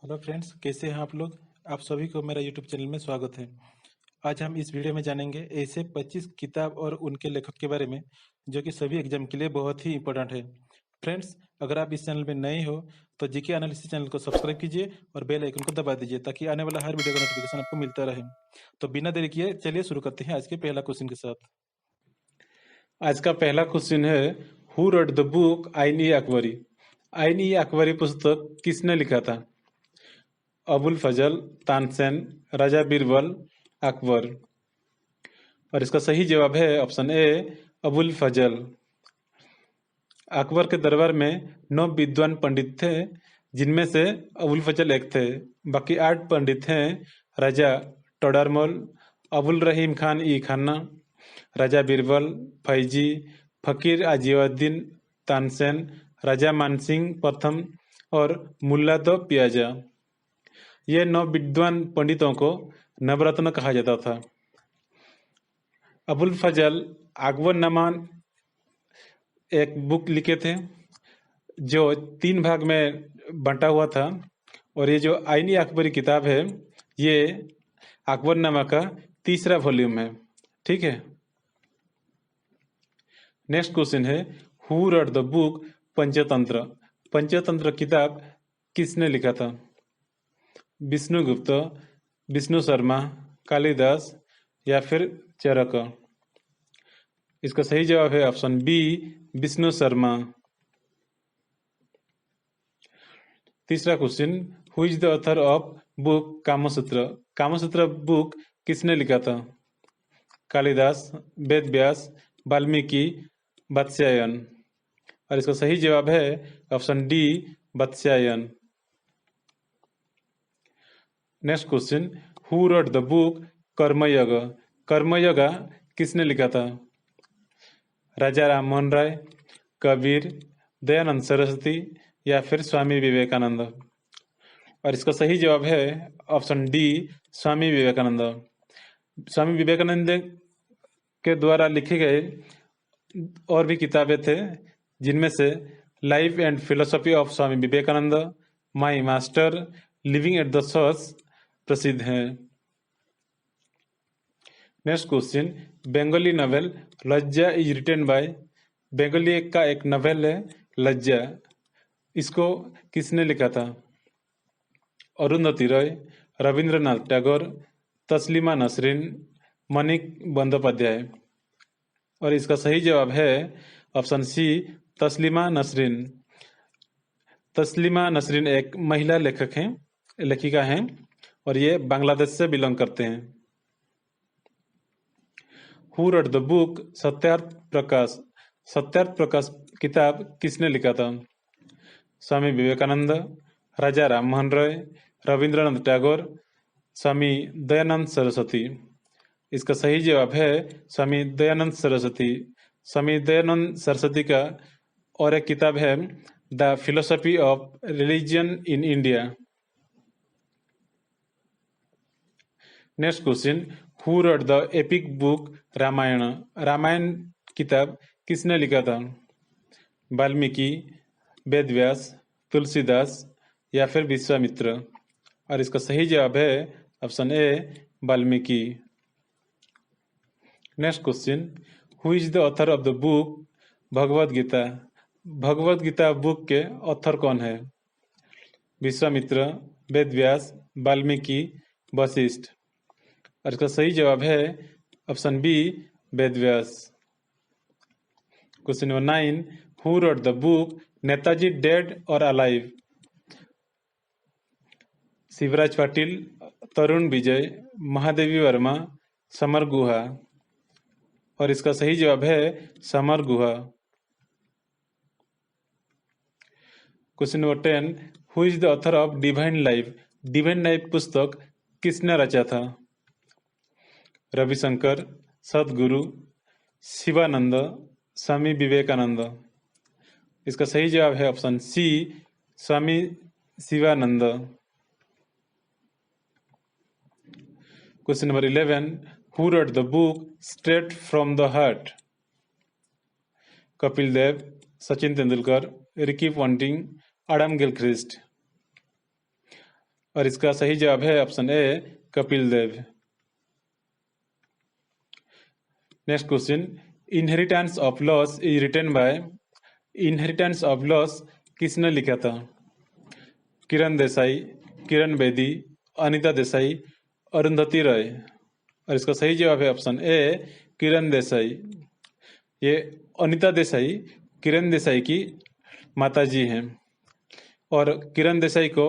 Hello friends, कैसे हैं आप लोग। आप सभी को मेरा यूट्यूब चैनल में स्वागत है। आज हम इस वीडियो में जानेंगे ऐसे 25 किताब और उनके लेखक के बारे में जो कि सभी एग्जाम के लिए बहुत ही इंपॉर्टेंट है। फ्रेंड्स, अगर आप इस चैनल में नए हो तो जीके एनालिसिस चैनल को सब्सक्राइब कीजिए और बेल आइकन को दबा दीजिए ताकि आने वाला हर वीडियो का नोटिफिकेशन आपको मिलता रहे। तो बिना देरी किए चलिए शुरू करते हैं आज के पहला क्वेश्चन के साथ। आज का पहला क्वेश्चन है, हु रोट द बुक आइन ई अकबरी। आइन ई अकबरी पुस्तक किसने लिखा था? अबुल फजल, तानसेन, राजा बीरबल, अकबर। और इसका सही जवाब है ऑप्शन ए, अबुल फजल। अकबर के दरबार में 9 विद्वान पंडित थे, जिनमें से अबुल फजल एक थे। बाकी 8 पंडित हैं, राजा टोडरमल, अबुल रहीम खान ई खाना, राजा बीरबल, फैजी, फकीर आजिउद्दीन तानसेन, राजा मानसिंह प्रथम और मुल्ला दो पियाजा। ये 9 विद्वान पंडितों को नवरत्न कहा जाता था। अबुल फजल अकबरनामा एक बुक लिखे थे जो 3 भाग में बंटा हुआ था, और ये जो आईनी अकबरी किताब है ये अकबरनामा का तीसरा वॉल्यूम है। ठीक है। नेक्स्ट क्वेश्चन है, who wrote the book Panchatantra. Panchatantra किताब किसने लिखा था? विष्णुगुप्त, विष्णु शर्मा, कालिदास या फिर चरक। इसका सही जवाब है ऑप्शन बी, विष्णु शर्मा। तीसरा question, who is the author of book Kamasutra. Kamasutra book किसने लिखा था? कालिदास, वेद व्यास, वाल्मीकि, वात्स्यायन। और इसका सही जवाब है option D, Vatsyayan. Next question, who wrote the book Karmayoga. Karmayoga किसने लिखा था? राजा राम मोहन राय, कबीर, दयानंद सरस्वती या फिर स्वामी विवेकानंद। और इसका सही जवाब है ऑप्शन डी, स्वामी विवेकानंद। स्वामी विवेकानंद के द्वारा लिखे गए और भी किताबें थे, जिनमें से life and philosophy of Swami Vivekananda, my master, living at the source प्रसिद्ध हैं। Next question, Bengali novel Lajja is written by. Bengali का एक नॉवेल है लज्जा, इसको किसने लिखा था? अरुंधति रॉय, रविंद्रनाथ टैगोर, तस्लीमा नसरीन, मानिक बंदोपाध्याय। और इसका सही जवाब है ऑप्शन सी, तस्लीमा नसरीन। तस्लीमा नसरीन एक महिला लेखिका हैं और ये बांग्लादेश से बिलोंग करते हैं। Who wrote the book Satyarth Prakash. Satyarth Prakash किताब किसने लिखा था? स्वामी विवेकानंद, राजा राम मोहन राय, रविंद्रनाथ टैगोर, स्वामी दयानंद सरस्वती। इसका सही जवाब है स्वामी दयानंद सरस्वती। स्वामी दयानंद सरस्वती का और एक किताब है the philosophy of religion in India. Next question, who wrote the epic book Ramayana. Ramayana किताब किसने लिखा था? वाल्मीकि, वेदव्यास, तुलसीदास या फिर विश्वामित्र। और इसका सही जवाब है option A, Valmiki. Next question, who is the author of the book Bhagavad Gita. Bhagavad Gita book के ऑथर कौन है? विश्वामित्र, वेदव्यास, वाल्मीकि, वशिष्ठ। और इसका सही जवाब है option B, Vedavyas. Question number 9, who wrote the book Netaji dead or alive. Shivraj Patil, Tarun Vijay, Mahadevi Varma, Samar Guha. और इसका सही जवाब है Samar Guha. Question number 10, who is the author of divine life. Divine life पुस्तक किसने रचा था? रविशंकर, सदगुरु, शिवानंद, स्वामी विवेकानंद। इसका सही जवाब है option C, Swami Shivanand. Question number 11, who wrote the book straight from the heart. Kapil Dev, Sachin Tendulkar, Ricky Ponting, Adam Gilchrist. और इसका सही जवाब है option A Kapil Dev. Next question, inheritance of loss is written by, inheritance of loss किसने लिखा था? किरण देसाई, किरण बेदी, अनीता देसाई, अरुंधति रॉय। और इसका सही जवाब है ऑप्शन ए किरण देसाई। ये अनीता देसाई किरण देसाई की माताजी हैं और किरण देसाई को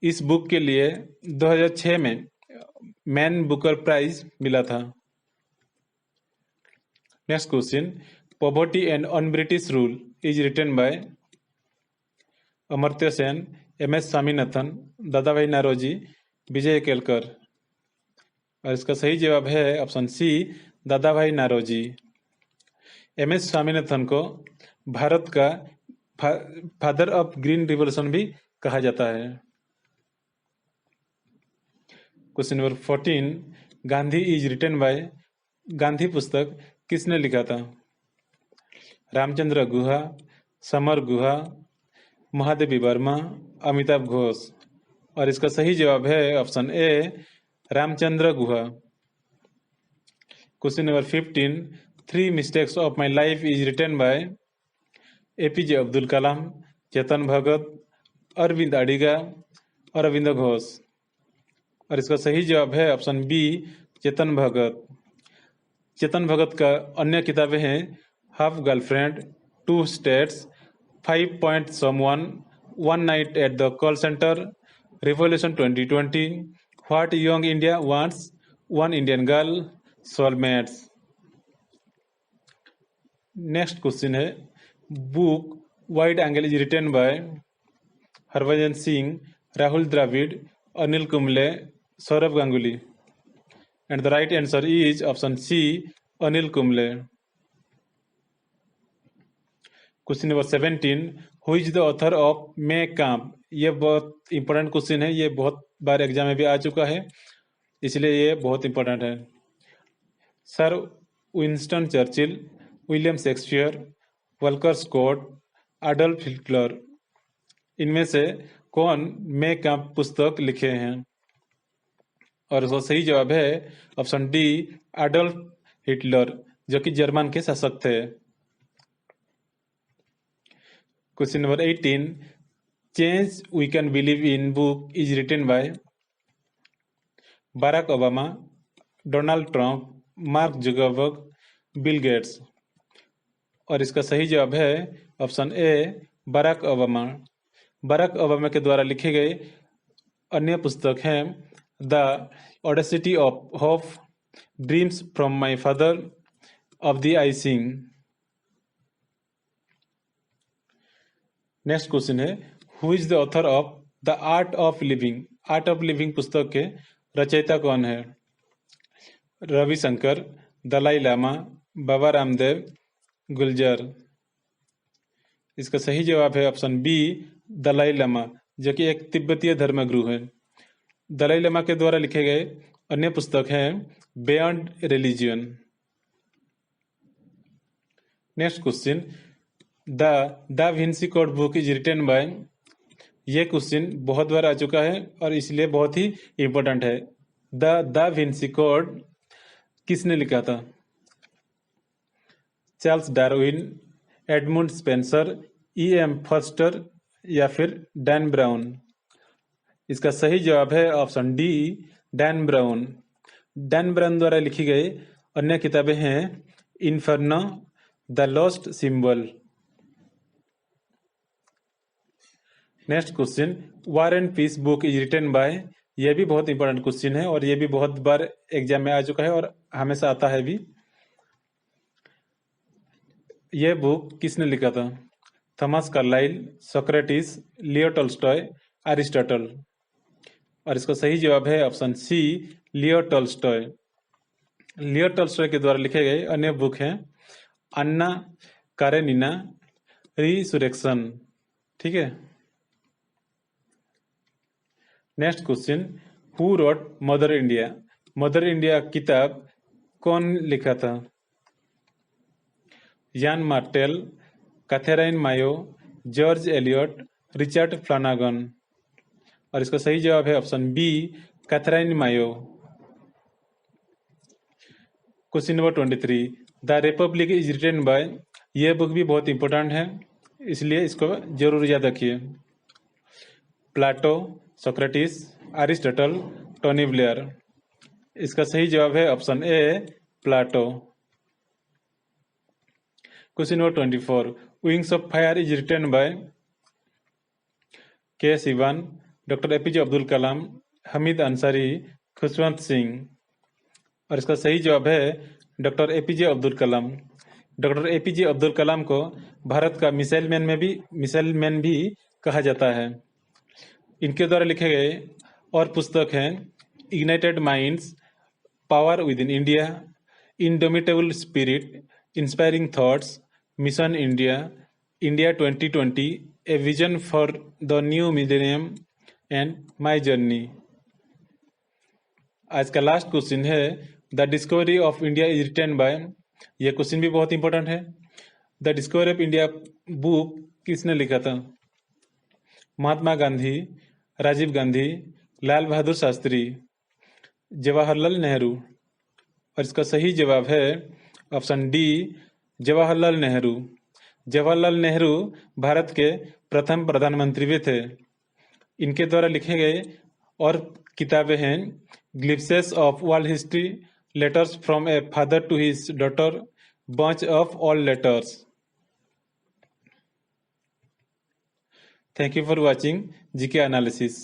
इस बुक के लिए 2006 में मैन बुकर प्राइज मिला था। Next question, poverty and un British rule is written by Amartya Sen, M S Swaminathan, Dadabhai Naoroji, विजय केलकर। और इसका सही जवाब है ऑप्शन सी दादा भाई नारोजी। एम एस स्वामीनाथन को भारत का फादर ऑफ ग्रीन रिवॉल्यूशन भी कहा जाता है। Question number 14, Gandhi is written by, Gandhi पुस्तक किसने लिखा था? रामचंद्र गुहा, समर गुहा, महादेवी वर्मा, अमिताभ घोष। और इसका सही जवाब है option A Ramachandra Guha. Question number 15, 3 mistakes of my life is written by APJ Abdul Kalam, Chetan Bhagat, Aravind Adiga, Aurobindo Ghosh. और इसका सही जवाब है ऑप्शन बी चेतन भगत। चेतन भगत का अन्य किताबें हैं half girlfriend, 2 states, 5 point someone, 1 night at the call centre, revolution 2020, what young India wants, 1 Indian girl, soulmates. Next question है, book wide angle is written by Harbhajan Singh, Rahul Dravid, Anil Kumble, Sourav Ganguly. And the right answer is option C Anil Kumble. Question number 17, who is the author of Mein Kampf. ये बहुत important question है, ये बहुत बार exam में भी आ चुका है, इसलिए ये बहुत इंपॉर्टेंट है। Sir Winston Churchill, William Shakespeare, Walter Scott, Adolf Hitler. इनमें से कौन मे काम्प पुस्तक लिखे हैं? और उसका सही जवाब है ऑप्शन डी एडोल्फ हिटलर, जो कि जर्मन के शासक थे। Question number 18, change we can believe in book is written by Barack Obama, Donald Trump, Mark Zuckerberg, Bill Gates. और इसका सही जवाब है option A Barack Obama. Barack Obama के द्वारा लिखे गए अन्य पुस्तक हैं the audacity of hope, dreams from my father, of thee I sing. Next question है, who is the author of the art of living. Art of living पुस्तक के रचयिता कौन है? रविशंकर, दलाई लामा, बाबा रामदेव, गुलजार। इसका सही जवाब है ऑप्शन बी दलाई लामा, जो कि एक तिब्बतीय धर्मगुरु है। दलाई लामा के द्वारा लिखे गए अन्य पुस्तक हैं beyond religion. Next question, Da Vinci code book is written by. ये क्वेश्चन बहुत बार आ चुका है और इसलिए बहुत ही इंपॉर्टेंट है। द विंसी कोड किसने लिखा था? Charles Darwin, Edmund Spenser, E.M. Forster या फिर डैन ब्राउन। इसका सही जवाब है option D Dan Brown. Dan Brown द्वारा लिखी गई अन्य किताबें हैं Inferno, the lost symbol. Next question, war and peace book is written by. यह भी बहुत इंपॉर्टेंट क्वेश्चन है और यह भी बहुत बार एग्जाम में आ चुका है और हमेशा आता है भी। यह बुक किसने लिखा था? Thomas Carlyle, Socrates, Leo Tolstoy, Aristotle. और इसका सही जवाब है option C Leo Tolstoy. Leo Tolstoy के द्वारा लिखे गए अन्य बुक हैं अन्ना कारेनिना, रिसुरेक्शन। ठीक है। Next question, who wrote Mother India. Mother India किताब कौन लिखा था? Yann Martel, Katherine Mayo, George Eliot, Richard Flanagan. और इसका सही जवाब है option B, Katherine Mayo. Question number 23, the Republic is written by. ये बुक भी बहुत इंपॉर्टेंट है, इसलिए इसको जरूर याद रखिए। Plato, Socrates, Aristotle, Tony Blair. इसका सही जवाब है option A, Plato. Question number 24, Wings of fire is written by. K Sivan, doctor APJ Abdul Kalam, Hamid Ansari, Khushwant Singh. और इसका सही जवाब है doctor APJ Abdul Kalam. Doctor APJ Abdul Kalam को भारत का मिसाइल मैन भी कहा जाता है। इनके द्वारा लिखे गए और पुस्तक हैं ignited minds, power within India, indomitable spirit, inspiring thoughts, mission India, India 2020, a vision for the new millennium and my journey. आज का लास्ट क्वेश्चन है the Discovery of India is written by. यह question भी बहुत important है। The Discovery of India book किसने लिखा था? महात्मा गांधी, राजीव गांधी, लाल बहादुर शास्त्री, जवाहरलाल नेहरू। और इसका सही जवाब है ऑप्शन डी, जवाहरलाल नेहरू। जवाहरलाल नेहरू भारत के प्रथम प्रधानमंत्री भी थे। इनके द्वारा लिखे गए और किताबें हैं glimpses of world history, letters from a father to his daughter, bunch of old letters. Thank you for watching GK analysis.